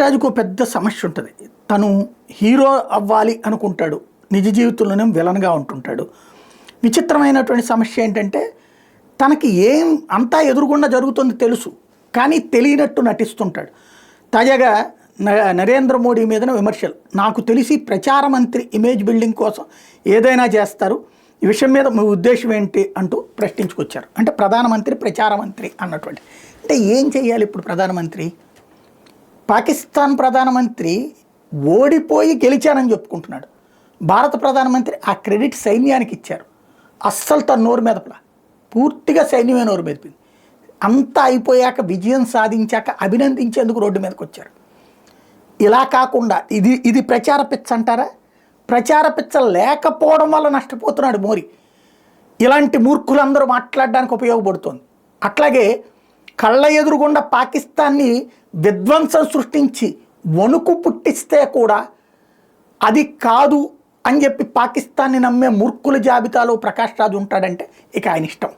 రాజుకు పెద్ద సమస్య ఉంటుంది. తను హీరో అవ్వాలి అనుకుంటాడు, నిజ జీవితంలోనే విలన్గా ఉంటుంటాడు. విచిత్రమైనటువంటి సమస్య ఏంటంటే తనకి ఏం అంతా ఎదురుగుండా జరుగుతుంది తెలుసు, కానీ తెలియనట్టు నటిస్తుంటాడు. తాజాగా నరేంద్ర మోడీ మీదన విమర్శలు. నాకు తెలిసి ప్రచార మంత్రి ఇమేజ్ బిల్డింగ్ కోసం ఏదైనా చేస్తారు, ఈ విషయం మీద మీ ఉద్దేశం ఏంటి అంటూ ప్రశ్నించుకొచ్చారు. అంటే ప్రధానమంత్రి ప్రచార మంత్రి అన్నటువంటి, అంటే ఏం చేయాలి ఇప్పుడు ప్రధానమంత్రి? పాకిస్తాన్ ప్రధానమంత్రి ఓడిపోయి గెలిచానని చెప్పుకుంటున్నాడు. భారత ప్రధానమంత్రి ఆ క్రెడిట్ సైన్యానికి ఇచ్చారు. అస్సలు తన నోరు మెదపలా, పూర్తిగా సైన్యమే నోరు మెదిపింది. అంతా అయిపోయాక విజయం సాధించాక అభినందించేందుకు రోడ్డు మీదకి వచ్చారు. ఇలా కాకుండా ఇది ప్రచార పిచ్చ అంటారా? ప్రచార పిచ్చ లేకపోవడం వల్ల నష్టపోతున్నాడు మోడీ. ఇలాంటి మూర్ఖులందరూ మాట్లాడడానికి ఉపయోగపడుతోంది. అట్లాగే కళ్ళ ఎదురుగుండా పాకిస్తాన్ని విధ్వంసం సృష్టించి వణుకు పుట్టిస్తే కూడా అది కాదు అని చెప్పి పాకిస్తాన్ని నమ్మే మూర్ఖుల జాబితాలో ప్రకాష్ రాజ్ ఉంటాడంటే ఇక ఆయన ఇష్టం.